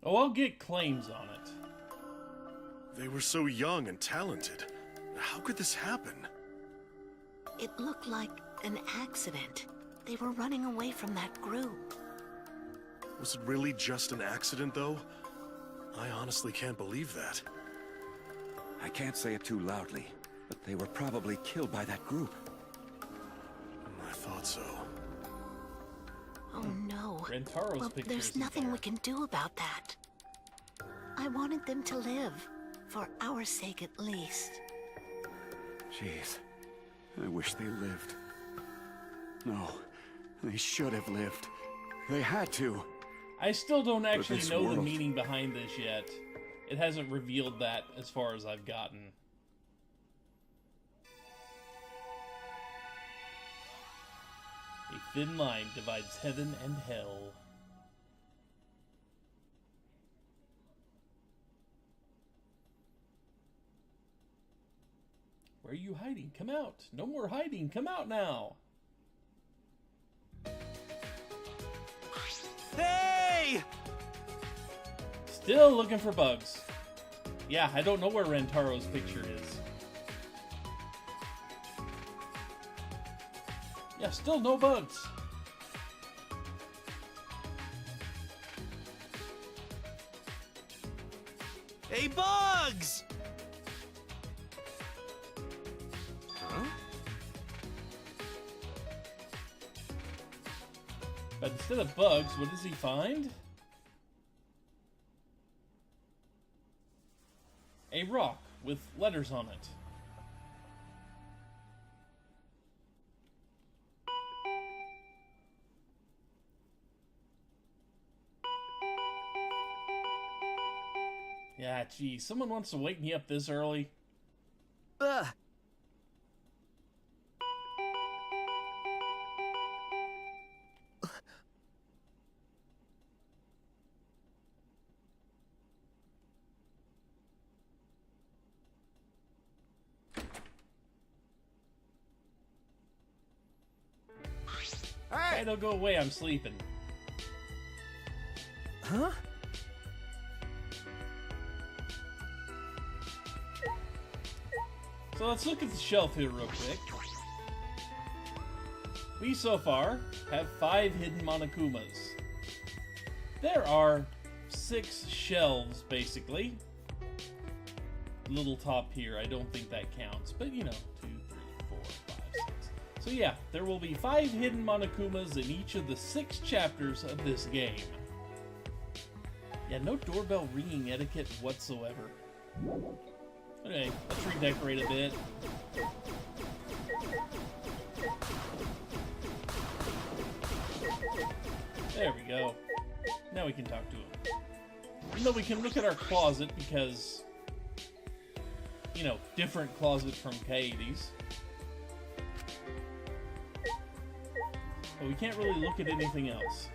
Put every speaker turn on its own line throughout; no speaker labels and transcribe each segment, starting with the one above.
Oh, I'll get claims on it.
They were so young and talented. How could this happen?
It looked like an accident. They were running away from that group.
Was it really just an accident, though? I honestly can't believe that.
I can't say it too loudly, but they were probably killed by that group.
I thought so.
Oh no.
Rentaro's
Well,
picture
there's
isn't
nothing
there.
we can do about that. I wanted them to live. For our sake, at least.
Jeez. I wish they lived. No. They should have lived. They had to.
I still don't actually
this
know the
world-
meaning behind this yet. It hasn't revealed that as far as I've gotten. A thin line divides heaven and hell. Where are you hiding? Come out! No more hiding! Come out now!
Hey!
Still looking for bugs. Yeah, I don't know where Rentaro's picture is. Yeah, still no bugs.
Hey, Bugs!
Huh?
But instead of bugs, what does he find? A rock with letters on it. Yeah, geez, someone wants to wake me up this early.
Ugh.
Hey, don't go away, I'm sleeping.
Huh?
So let's look at the shelf here real quick. We so far have 5 hidden Monokumas. There are 6 shelves, basically. Little top here, I don't think that counts, but you know, 2, 3, 4, 5, 6. So yeah, there will be 5 hidden Monokumas in each of the 6 chapters of this game. Yeah, no doorbell ringing etiquette whatsoever. Okay, let's redecorate a bit. There we go. Now we can talk to him. Even though we can look at our closet because, you know, different closet from Kaede's. But we can't really look at anything else.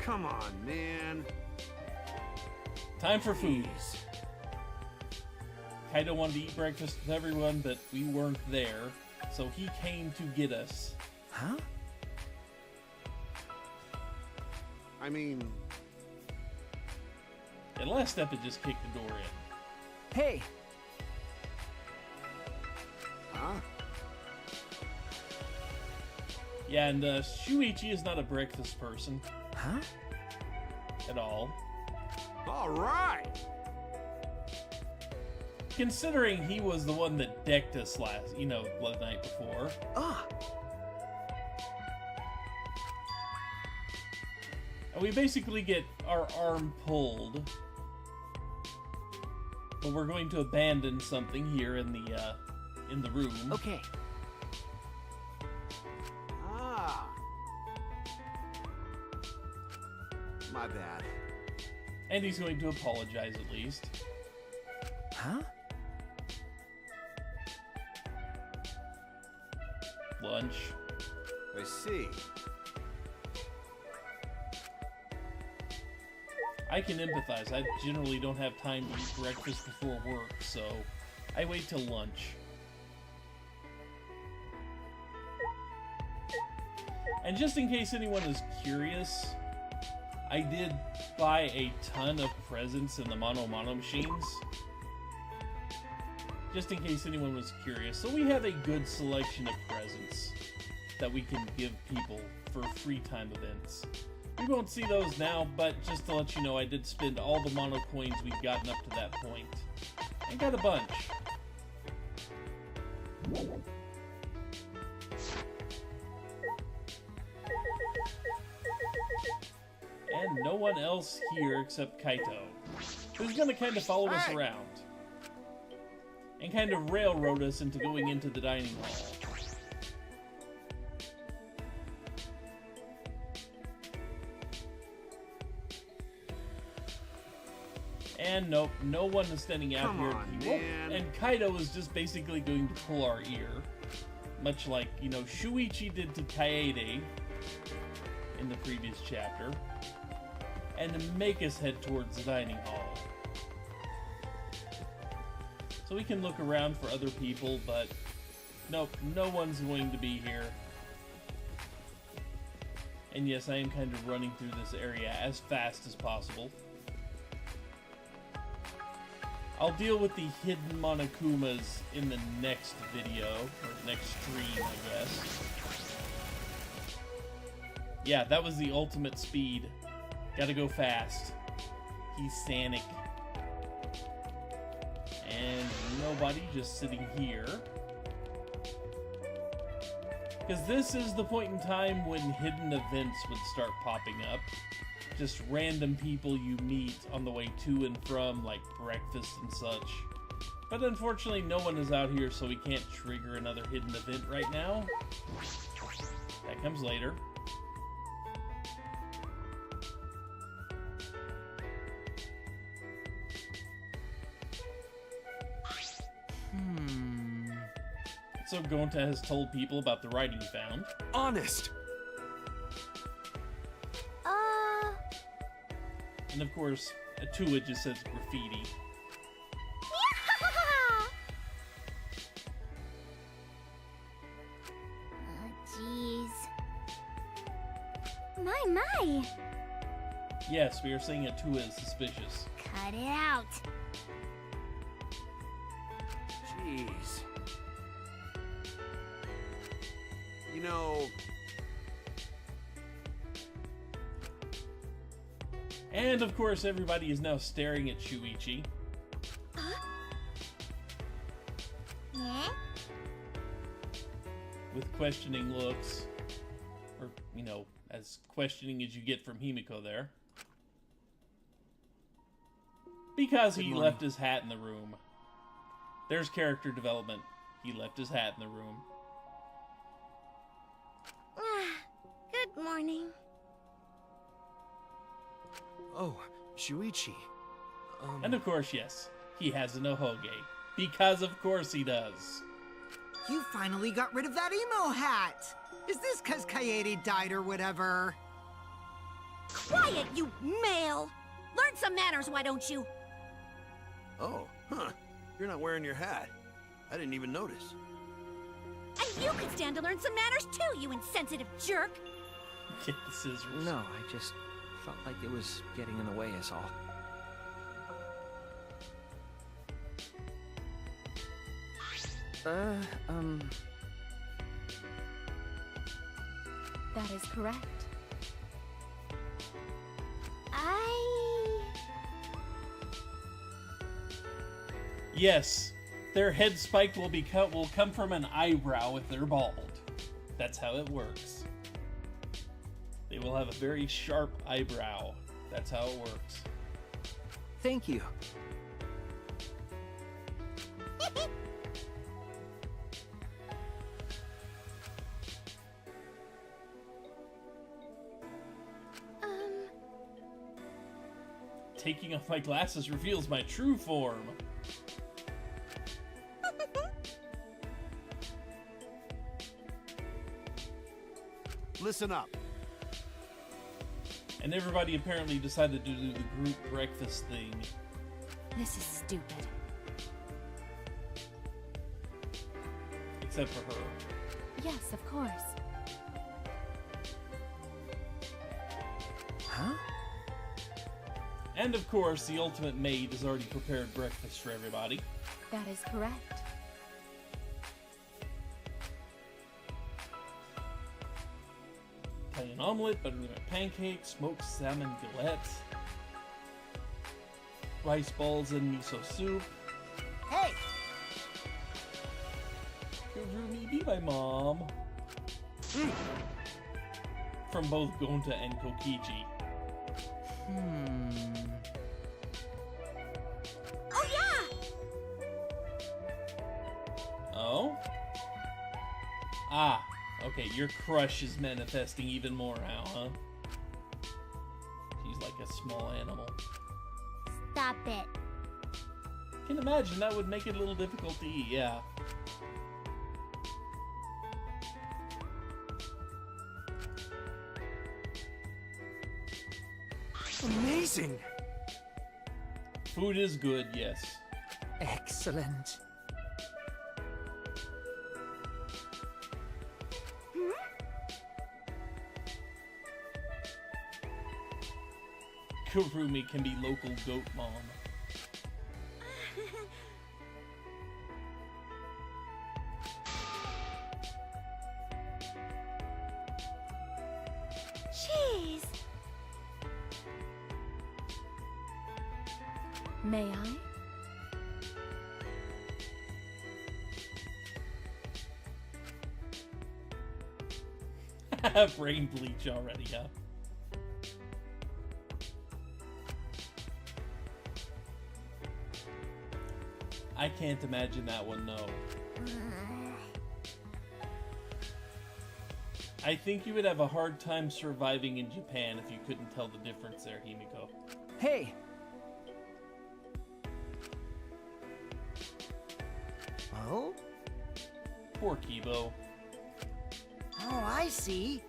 Come on, man.
Time for food. Kaido wanted to eat breakfast with everyone, but we weren't there, so he came to get us.
Huh?
I mean,
And last step is just kick the door in.
Hey!
huh?
Yeah, and Shuichi is not a breakfast person
Huh?
at all.
All right.
Considering he was the one that decked us last, you know, the night before.
Ah!
And we basically get our arm pulled. But we're going to abandon something here in the room.
Okay.
Ah. My bad.
And he's going to apologize at least.
Huh?
Lunch.
I see.
I can empathize. I generally don't have time to eat breakfast before work, so I wait till lunch. And just in case anyone is curious, I did buy a ton of presents in the Mono machines. Just in case anyone was curious. So we have a good selection of presents that we can give people for free time events. We won't see those now, but just to let you know, I did spend all the Mono coins we've gotten up to that point. And got a bunch. And no one else here except Kaito, who's gonna kind of follow us around. And kind of railroad us into going into the dining hall. And nope, no one is standing out
Come
here.
on,
He won't-
man.
And Kaido is just basically going to pull our ear. Much like, you know, Shuichi did to Kaede in the previous chapter. And to make us head towards the dining hall. So we can look around for other people, but nope, no one's going to be here. And yes, I am kind of running through this area as fast as possible. I'll deal with the hidden Monokumas in the next video, or next stream, I guess. Yeah, that was the ultimate speed. Gotta go fast. He's Sanic. And nobody, just sitting here. Because this is the point in time when hidden events would start popping up. Just random people you meet on the way to and from, like breakfast and such. But unfortunately, no one is out here, so we can't trigger another hidden event right now. That comes later. So Gonta has told people about the writing he found.
Honest.
And of course, Atua just says graffiti.
Jeez. My.
Yes, we are saying Atua is suspicious.
Cut it out.
Jeez. You know,
And of course, everybody is now staring at Shuichi.
Yeah?
With questioning looks. Or, you know, as questioning as you get from Himiko there. Because he left his hat in the room. There's character development. He left his hat in the room.
Good morning.
Oh, Shuichi.
And of course, yes, he has an Ohoge. Because of course he does.
You finally got rid of that emo hat! Is this cause Kaede died or whatever?
Quiet, you male! Learn some manners, why don't you?
Oh, huh. You're not wearing your hat. I didn't even notice.
And you could stand to learn some manners too, you insensitive jerk!
Get the scissors.
No, I just felt like it was getting in the way is all.
That is correct.
Yes, their head spike will come from an eyebrow if they're bald. That's how it works. They will have a very sharp eyebrow. That's how it works.
Thank you.
Taking off my glasses reveals my true form.
listen up.
And everybody apparently decided to do the group breakfast thing.
This is stupid.
Except for her.
Yes, of course.
And of course, the ultimate maid has already prepared breakfast for everybody.
That is correct.
Italian omelet, buttermilk pancakes, smoked salmon galette, rice balls and miso soup.
Hey!
Kurumi, be my mom. From both Gonta and Kokichi.
Oh yeah!
Oh? Ah, okay, your crush is manifesting even more now, huh? She's like a small animal.
Stop it.
Can imagine that would make it a little difficult to eat, yeah.
Amazing!
Food is good, yes.
Excellent.
Kurumi can be local goat mom.
Jeez. May I?
Brain bleach already, huh? I can't imagine that one, no. I think you would have a hard time surviving in Japan if you couldn't tell the difference there, Himiko.
Hey!
Oh?
Poor Kibo.
Oh, I see.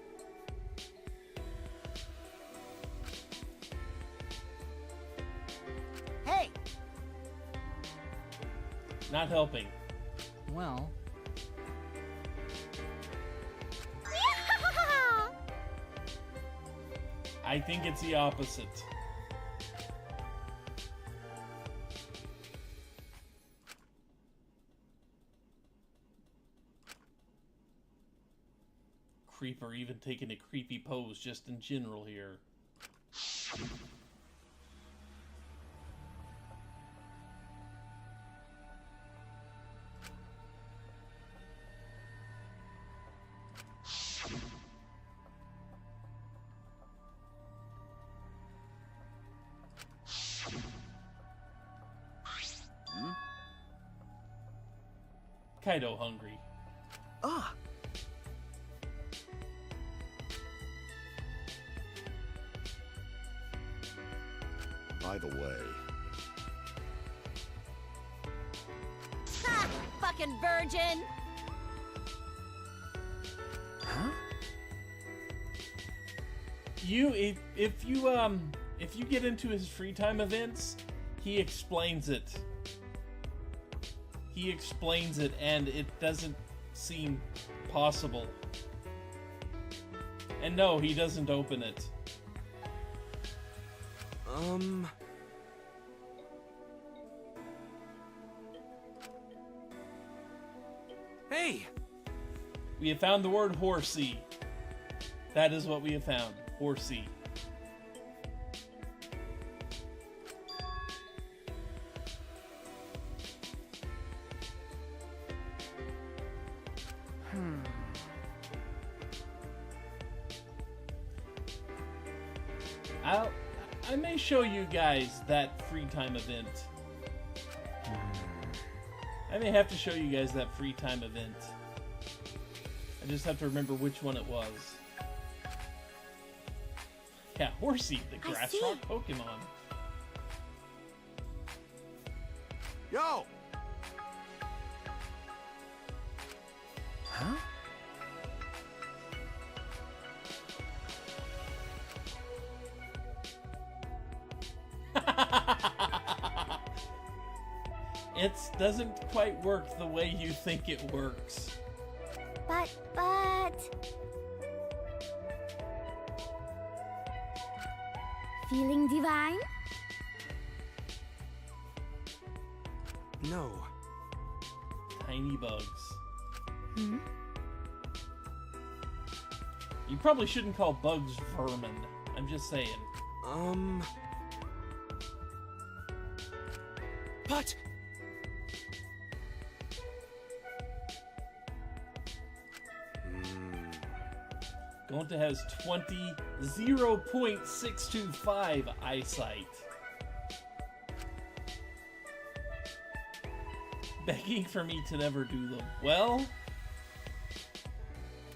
Hey!
Not helping.
Well,
I think it's the opposite. Creeper even taking a creepy pose just in general here. Kaido hungry.
Ah!
By the way,
Ha! Fucking virgin!
Huh?
If you get into his free time events, he explains it. He explains it, and it doesn't seem possible. And no, he doesn't open it.
Hey!
We have found the word horsey. That is what we have found. Horsey. I may show you guys that free time event. I may have to show you guys that free time event. I just have to remember which one it was. Yeah, Horsey, the grass rock Pokemon.
Yo!
huh?
It doesn't quite work the way you think it works.
But... Feeling divine?
No.
Tiny bugs.
Hmm?
You probably shouldn't call bugs vermin. I'm just saying.
But
Gonta has 0.625 eyesight. Begging for me to never do them. Well,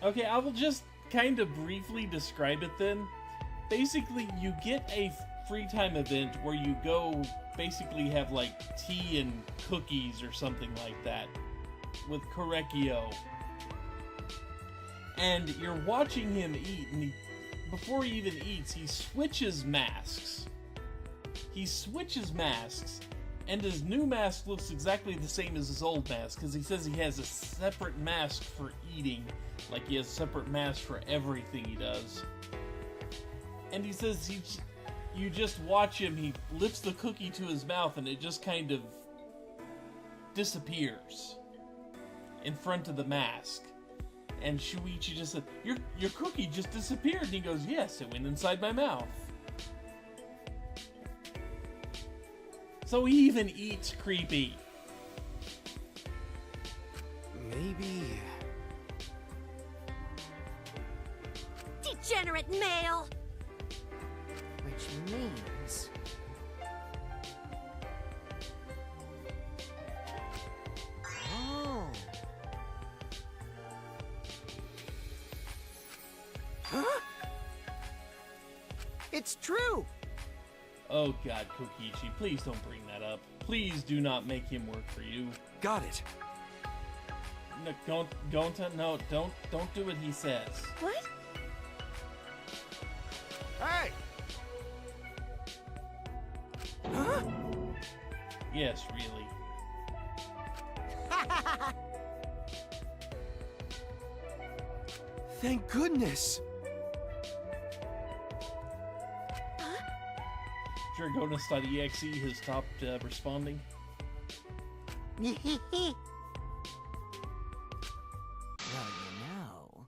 okay, I will just kind of briefly describe it then. Basically, you get a free time event where you go basically have like tea and cookies or something like that with Korekio. And you're watching him eat, and before he even eats, he switches masks. He switches masks, and his new mask looks exactly the same as his old mask, because he says he has a separate mask for eating, like he has a separate mask for everything he does. And he says you just watch him, he lifts the cookie to his mouth, and it just kind of disappears in front of the mask. And Shuichi just said, your cookie just disappeared. And he goes, yes, it went inside my mouth. So he even eats creepy.
maybe...
Degenerate male!
Which means... Oh.
Huh?
It's true!
Oh god, Kokichi, please don't bring that up. Please do not make him work for you.
Got it.
No, Gonta, no, don't do what he says.
What?
Hey! Huh?
Yes, really.
Thank goodness.
Dragonus.exe has stopped responding.
Well, you know.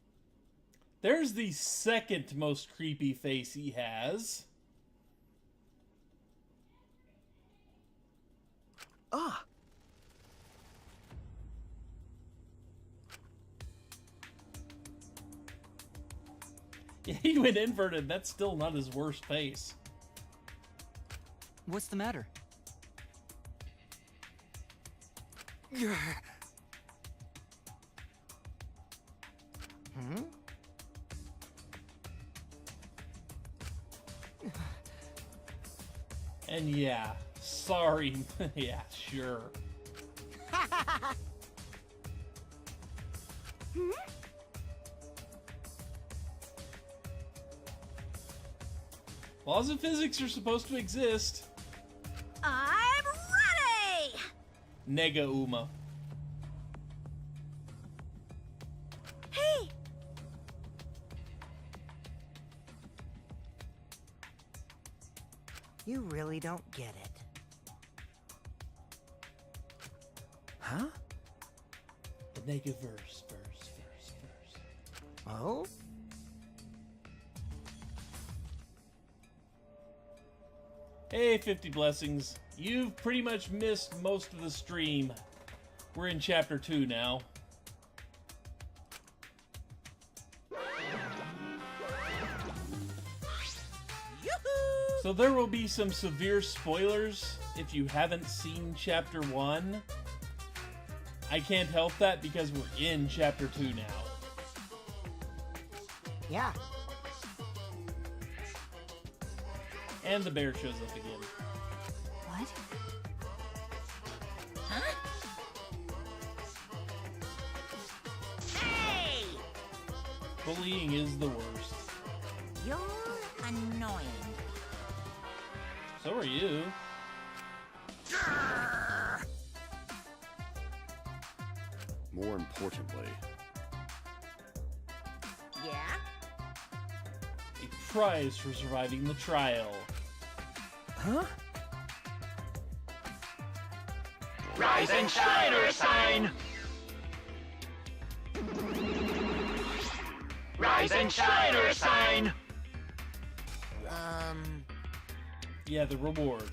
There's the second most creepy face he has.
Ah.
Yeah, he went inverted. That's still not his worst face.
What's the matter?
Hmm?
And yeah, sorry. Yeah, sure. Laws of physics are supposed to exist.
I'm ready!
Nega Uma.
Hey!
You really don't get it.
Huh?
The Nega verse.
Oh?
Hey, 50 blessings. You've pretty much missed most of the stream. We're in chapter 2 now. So there will be some severe spoilers if you haven't seen chapter 1. I can't help that because we're in chapter 2 now.
Yeah.
And the bear shows up again.
What? Huh? Hey!
Bullying is the worst.
You're annoying.
So are you.
More importantly,
Yeah?
A prize for surviving the trial.
Huh?
Rise and shine or sign! Rise and shine or sign!
Yeah, the reward.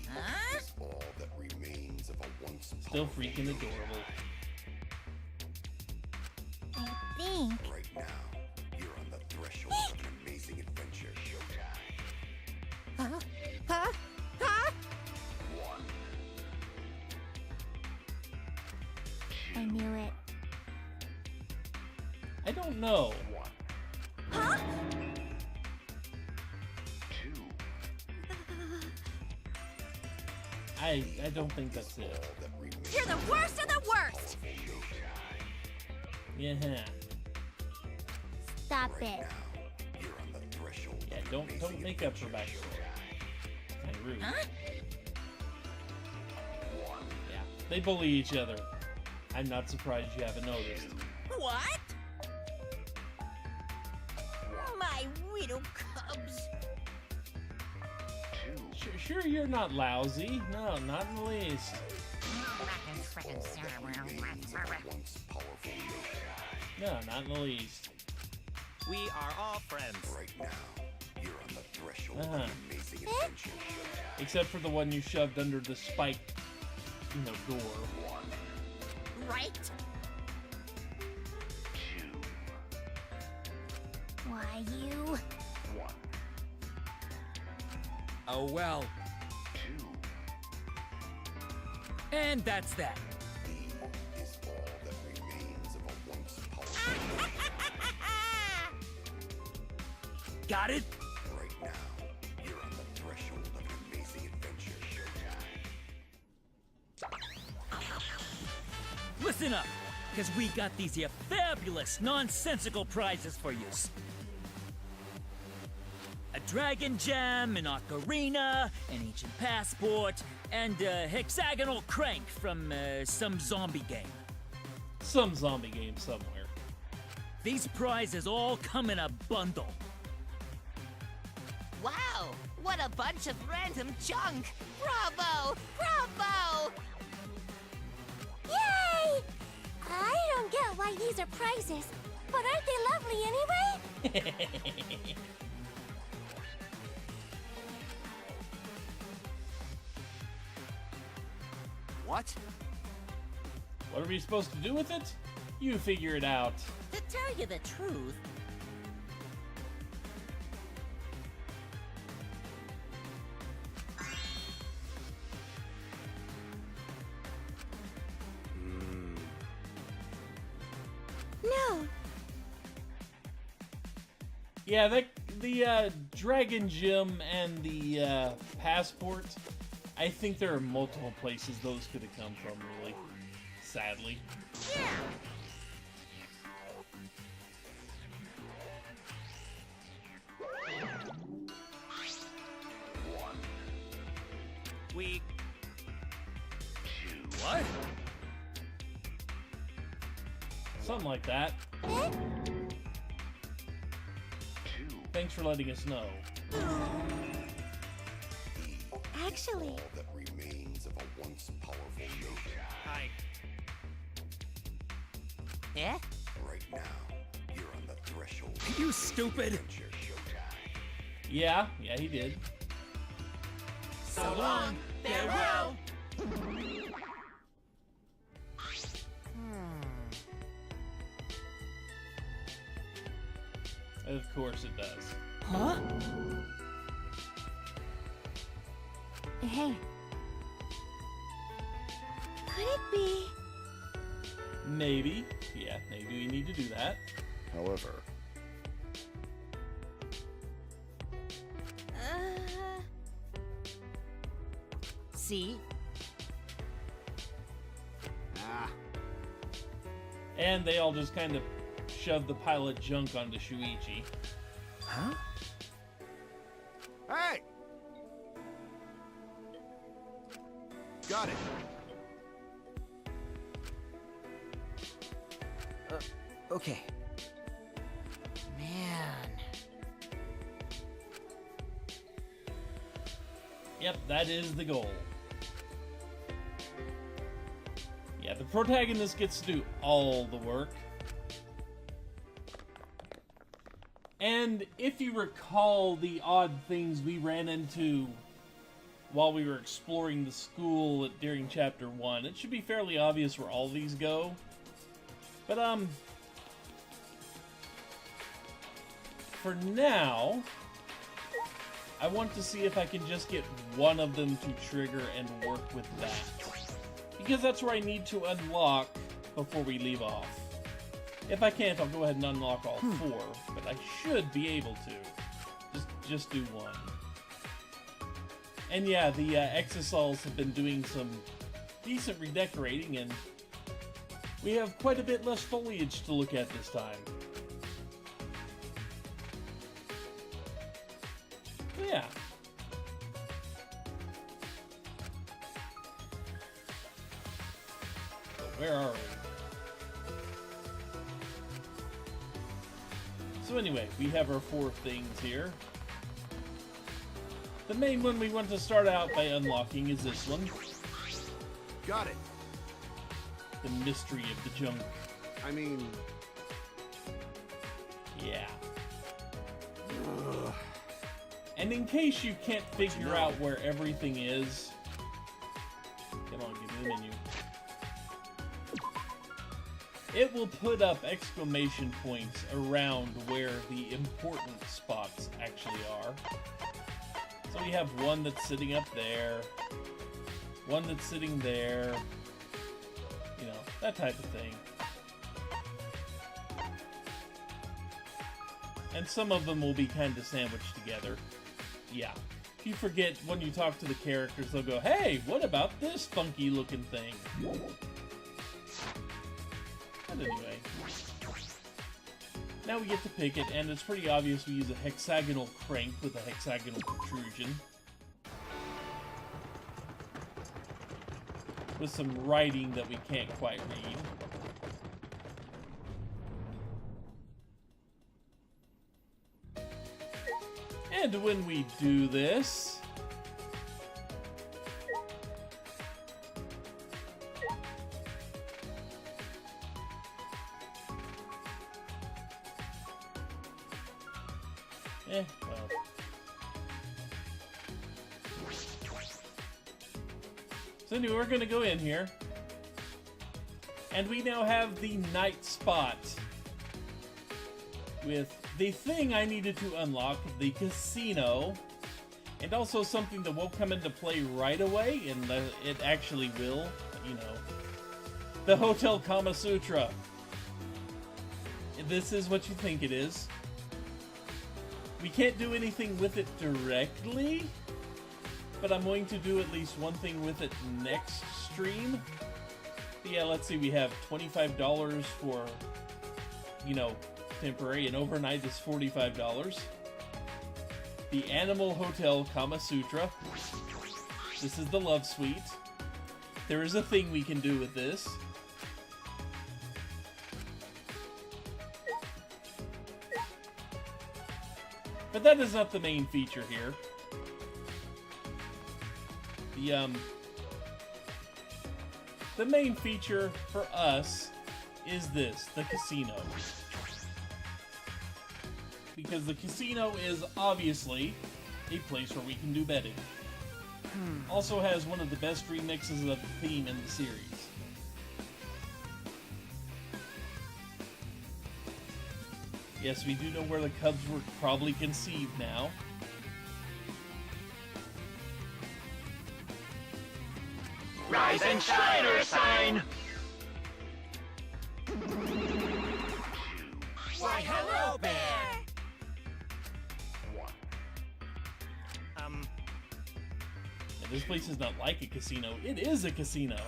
Huh?
All that remains of a once
Still freaking adorable.
I think.
right now. You're on the threshold of an amazing adventure. Showtime.
Huh? Huh? Huh? I knew it.
I don't know.
Huh?
I don't think that's it.
You're the worst of the worst!
Yeah.
Stop it.
You're on the threshold.
Yeah, don't make up for backstory. Kind of rude.
Huh?
Yeah, they bully each other. I'm not surprised you haven't noticed.
What? My widow cubs.
Sure you're not lousy. No, not in the least. No, not in the least.
We are all friends.
Right now, you're on the threshold
Uh-huh.
of an amazing adventure.
Except for the one you shoved under the spike, door.
Right? Why you?
Oh well. And that's that.
Is all that remains of a once powerful.
Got it?
Right now, you're on the threshold of an amazing adventure. Showtime.
Listen up, because we got these here fabulous, nonsensical prizes for yous. A dragon gem, an ocarina, an ancient passport, and a hexagonal crank from some zombie game.
Some zombie game somewhere.
These prizes all come in a bundle.
Wow, what a bunch of random junk! Bravo! Bravo!
Yay! I don't get why these are prizes, but aren't they lovely anyway?
What?
What are we supposed to do with it? You figure it out.
To tell you the truth, no.
Yeah, the dragon gem and the passport. I think there are multiple places those could have come from. Really, sadly.
We... What?
Something like that. Thanks for letting us know.
Actually,
All that remains of a once powerful nation.
Hi.
Eh?
Right now, you're on the threshold.
You stupid!
Adventure. Showtime.
Yeah, he did.
So long, farewell!
Of course it does.
Huh?
hey. Could it be?
Maybe. Yeah, maybe we need to do that.
However,
See?
And they all just kind of shove the pile of junk onto Shuichi.
Huh?
Hey! Got it.
Okay.
Man.
Yep, that is the goal. Yeah, the protagonist gets to do all the work. And if you recall the odd things we ran into while we were exploring the school during Chapter 1, it should be fairly obvious where all these go. But, for now, I want to see if I can just get one of them to trigger and work with that. Because that's where I need to unlock before we leave off. If I can't, I'll go ahead and unlock all 4, but I should be able to. Just do one. And yeah, the Exosols have been doing some decent redecorating, and we have quite a bit less foliage to look at this time. Yeah. So where are we? So anyway, we have our 4 things here. The main one we want to start out by unlocking is this one.
Got it.
The Mystery of the Junk.
I mean...
Yeah. And in case you can't figure out where everything is... Come on, give me the menu. It will put up exclamation points around where the important spots actually are. So we have one that's sitting up there, one that's sitting there, you know, that type of thing. And some of them will be kind of sandwiched together. Yeah. If you forget, when you talk to the characters, they'll go, "Hey, what about this funky looking thing?" But anyway, now we get to pick it, and it's pretty obvious we use a hexagonal crank with a hexagonal protrusion. With some writing that we can't quite read. And when we do this... well. So anyway, we're gonna go in here. And we now have the night spot. With the thing I needed to unlock, the casino. And also something that won't come into play right away, and it actually will, you know. The Hotel Kama Sutra. This is what you think it is. We can't do anything with it directly, but I'm going to do at least one thing with it next stream. But yeah, let's see, we have $25 for, you know, temporary, and overnight is $45. The Animal Hotel Kama Sutra. This is the Love Suite. There is a thing we can do with this. But that is not the main feature here. The main feature for us is this, the casino. Because the casino is obviously a place where we can do betting. Also has one of the best remixes of the theme in the series. Yes, we do know where the Cubs were probably conceived now.
Rise and shine, or sign!
Why, hello, Bear!
And this place is not like a casino, it is a casino.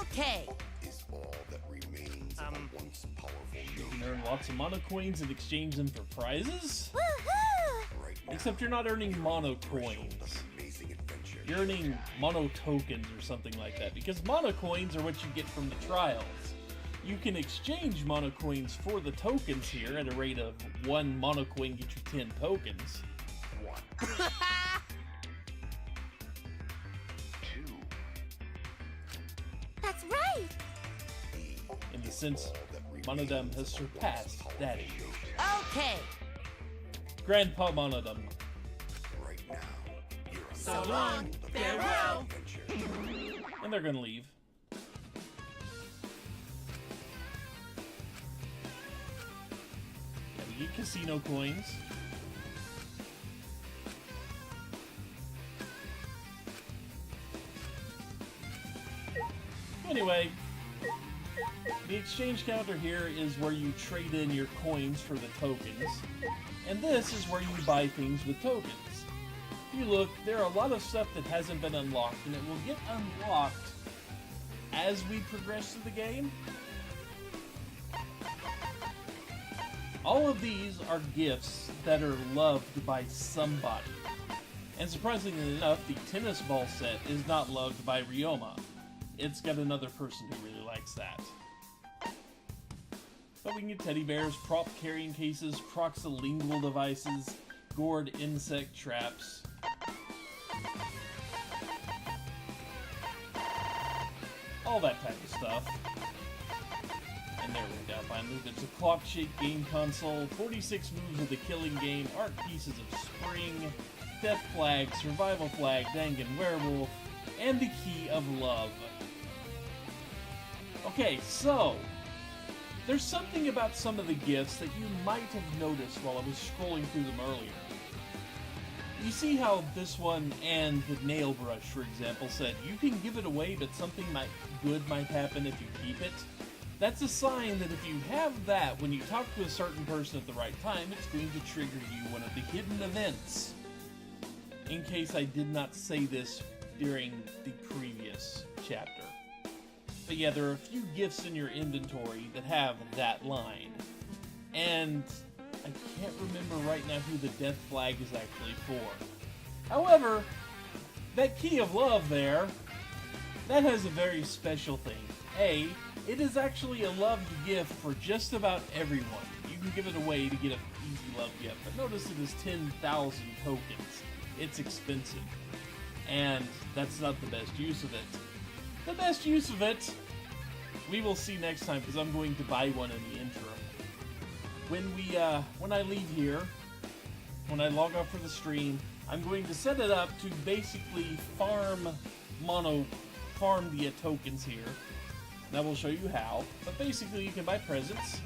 Okay.
Is all that remains of a once powerful
You can earn lots of mono coins and exchange them for prizes.
Woohoo!
right now.
Except you're not earning mono coins.
Amazing adventure.
You're earning mono tokens or something like that, because mono coins are what you get from the trials. You can exchange mono coins for the tokens here at a rate of 1 mono coin gets you 10 tokens. in the sense Monodum has surpassed Daddy.
Okay.
Grandpa Monodum.
Right now, you're on
So long. Farewell.
adventure.
And they're gonna leave. Yeah, we get casino coins. Anyway, the exchange counter here is where you trade in your coins for the tokens, and this is where you buy things with tokens. If you look, there are a lot of stuff that hasn't been unlocked, and it will get unlocked as we progress through the game. All of these are gifts that are loved by somebody. And surprisingly enough, the tennis ball set is not loved by Ryoma. It's got another person who really likes that. But we can get teddy bears, prop carrying cases, proxylingual devices, gourd insect traps. All that type of stuff. And there we go, finally. There's a clock-shaped game console, 46 moves of the killing game, art pieces of spring, death flag, survival flag, Dangan werewolf, and the key of love. Okay, so there's something about some of the gifts that you might have noticed while I was scrolling through them earlier. You see how this one and the nail brush, for example, said you can give it away, but something good might happen if you keep it? That's a sign that if you have that, when you talk to a certain person at the right time, it's going to trigger you one of the hidden events. In case I did not say this during the previous chapter. But yeah, there are a few gifts in your inventory that have that line. And I can't remember right now who the death flag is actually for. However, that key of love there, that has a very special thing. It is actually a loved gift for just about everyone. You can give it away to get an easy love gift. But notice it is 10,000 tokens. It's expensive. And that's not the best use of it. The best use of it, we will see next time, because I'm going to buy one in the interim. When I leave here, when I log off for the stream, I'm going to set it up to basically farm the tokens here. And I will show you how. But basically, you can buy presents.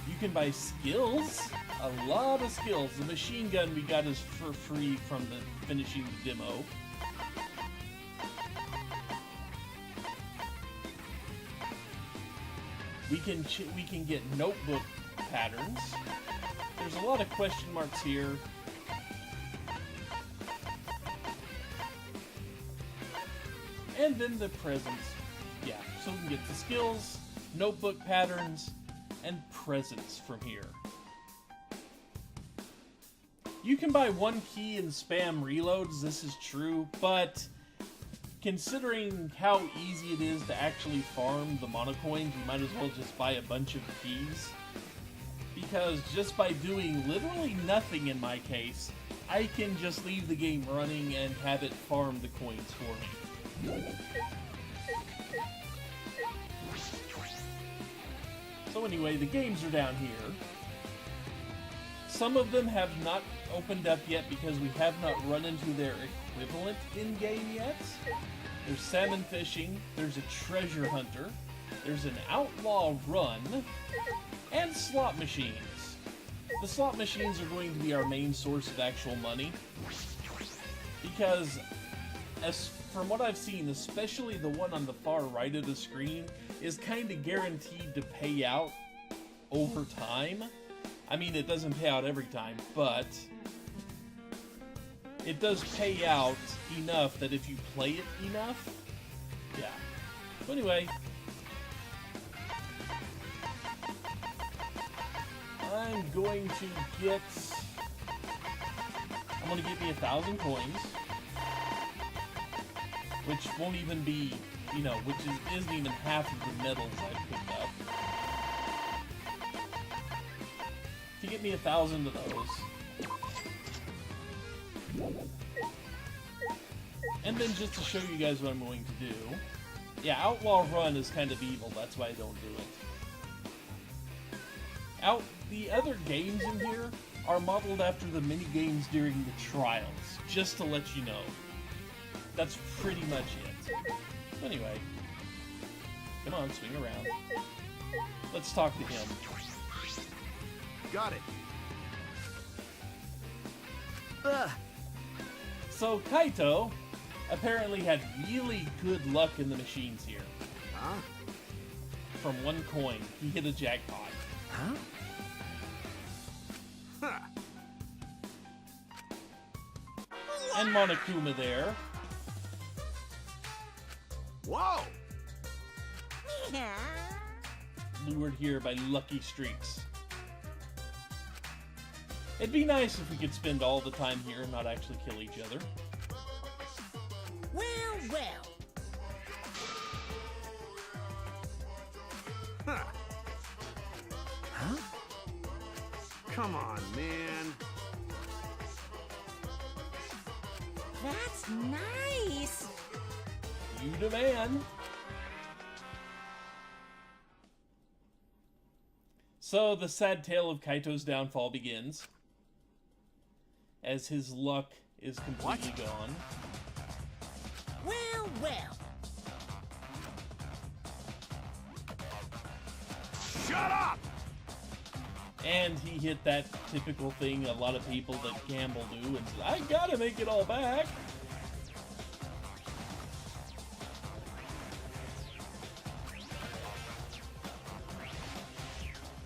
You can buy skills. A lot of skills. The machine gun we got is for free from finishing the demo. We can get notebook patterns. There's a lot of question marks here. And then the presents. Yeah, so we can get the skills, notebook patterns, and presents from here. You can buy one key and spam reloads, this is true, but considering how easy it is to actually farm the monocoins, you might as well just buy a bunch of keys. Because just by doing literally nothing in my case, I can just leave the game running and have it farm the coins for me. So anyway, the games are down here. Some of them have not opened up yet because we have not run into their equivalent in-game yet. There's salmon fishing, there's a treasure hunter, there's an outlaw run, and slot machines. The slot machines are going to be our main source of actual money. Because, from what I've seen, especially the one on the far right of the screen, is kind of guaranteed to pay out over time. I mean, it doesn't pay out every time, but it does pay out enough that if you play it enough, yeah. So anyway, I'm going to get me 1,000 coins, which won't even be, which isn't even half of the medals I picked up. To get me 1,000 of those. And then just to show you guys what I'm going to do, Yeah, Outlaw Run is kind of evil, that's why I don't do it. The other games in here are modeled after the mini games during the trials, just to let you know. That's pretty much it. Anyway, come on, swing around. Let's talk to him.
Got it.
So Kaito apparently had really good luck in the machines here.
Huh?
From one coin, he hit a jackpot.
Huh?
Huh.
And Monokuma there.
Whoa!
Lured here by lucky streaks. It'd be nice if we could spend all the time here and not actually kill each other.
Well.
Huh.
Huh?
Come on, man.
That's nice.
You demand. So the sad tale of Kaito's downfall begins, as his luck is completely gone.
Well.
Shut up!
And he hit that typical thing a lot of people that gamble do, and said, I gotta make it all back.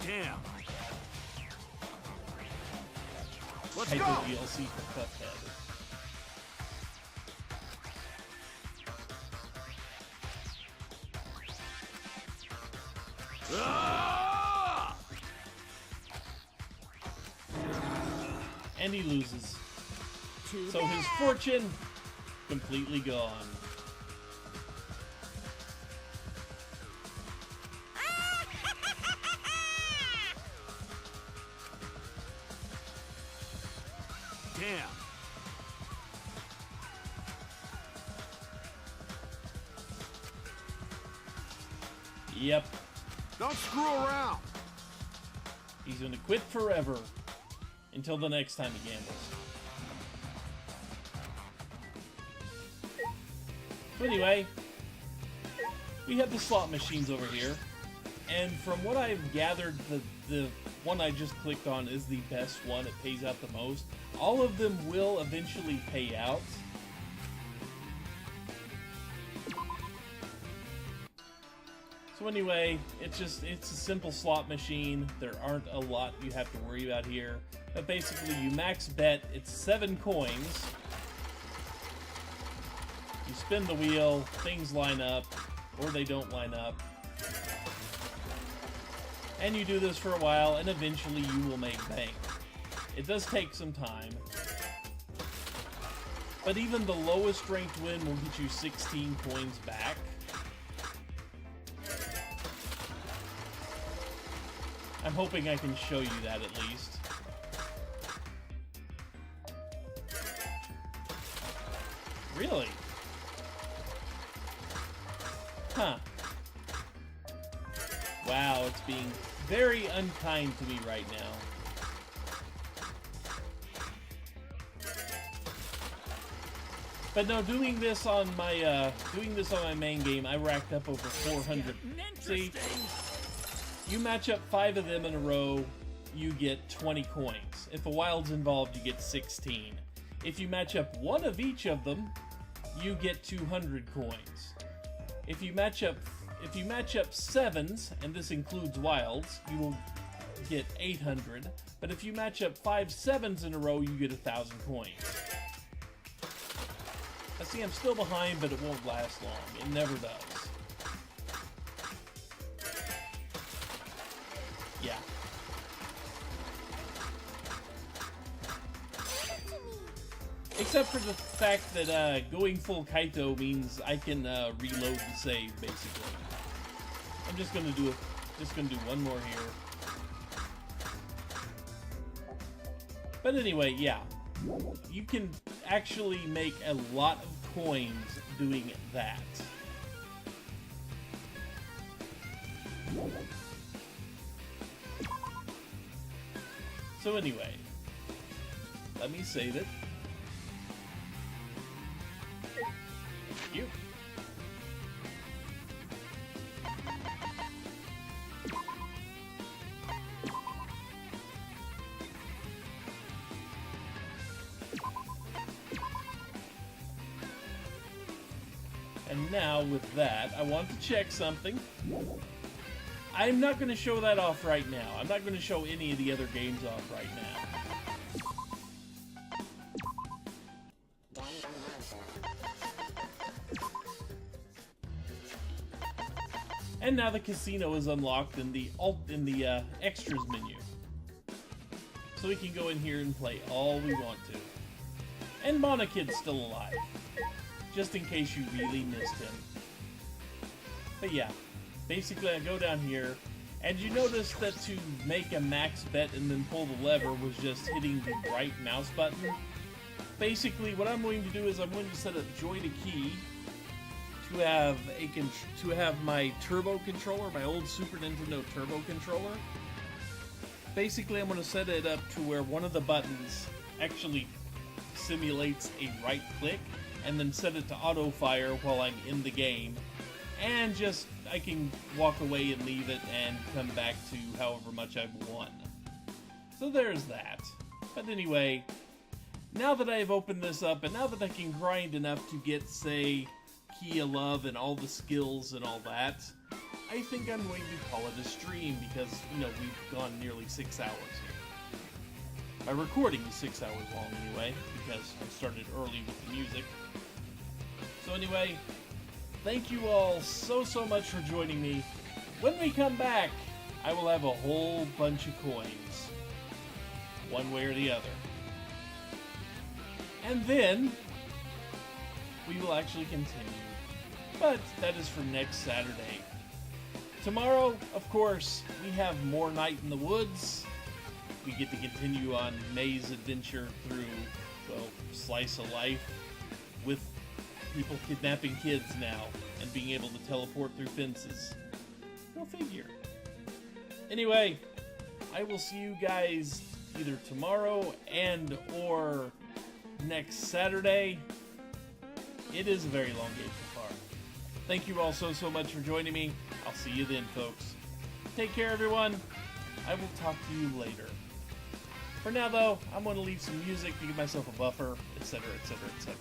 Damn. Let's
Kaito
go!
DLC for Cuphead.
Ah!
And he loses.
Too
So his
bad.
fortune, completely gone.
Damn.
Yep,
Don't screw around.
he's gonna quit forever until the next time he gambles. So anyway, we have the slot machines over here, and from what I've gathered, the one I just clicked on is the best one. It pays out the most. All of them will eventually pay out. So anyway, it's a simple slot machine. There aren't a lot you have to worry about here. But basically, you max bet, it's 7 coins. You spin the wheel, things line up, or they don't line up. And you do this for a while, and eventually you will make bank. It does take some time. But even the lowest ranked win will get you 16 coins back. I'm hoping I can show you that at least. Really? Huh. Wow, it's being very unkind to me right now. But no, doing this on my main game, I racked up over 400. See, you match up 5 of them in a row, you get 20 coins. If a wild's involved, you get 16. If you match up 1 of each of them, you get 200 coins. If you match up 7s, and this includes wilds, you will get 800. But if you match up 5 7s in a row, you get 1,000 coins. I see I'm still behind, but it won't last long. It never does. Yeah. Except for the fact that going full Kaito means I can reload the save, basically. I'm just gonna do one more here. But anyway, yeah. You can actually make a lot of coins doing that. So anyway, let me save it. Thank you. And now with that, I want to check something. I'm not going to show that off right now. I'm not going to show any of the other games off right now. And now the casino is unlocked in the extras menu. So we can go in here and play all we want to. And Monokid's still alive. Just in case you really missed him. But yeah. Basically, I go down here, and you notice that to make a max bet and then pull the lever was just hitting the right mouse button. Basically, what I'm going to do is I'm going to set up joy to key to have my turbo controller, my old Super Nintendo turbo controller. Basically, I'm going to set it up to where one of the buttons actually simulates a right click, and then set it to auto fire while I'm in the game, and just I can walk away and leave it and come back to however much I've won. So there's that. But anyway, now that I've opened this up, and now that I can grind enough to get, say, Key of Love and all the skills and all that, I think I'm going to call it a stream because, you know, we've gone nearly 6 hours here. My recording is 6 hours long anyway, because I started early with the music. So anyway, thank you all so much for joining me. When we come back, I will have a whole bunch of coins. One way or the other. And then, we will actually continue. But that is for next Saturday. Tomorrow, of course, we have more Night in the Woods. We get to continue on May's adventure through, well, Slice of Life with people kidnapping kids now and being able to teleport through fences. Go figure. Anyway, I will see you guys either tomorrow and or next Saturday. It is a very long game so far. Thank you all so much for joining me. I'll see you then, folks. Take care, everyone. I will talk to you later. For now, though, I'm going to leave some music to give myself a buffer, etc., etc., etc.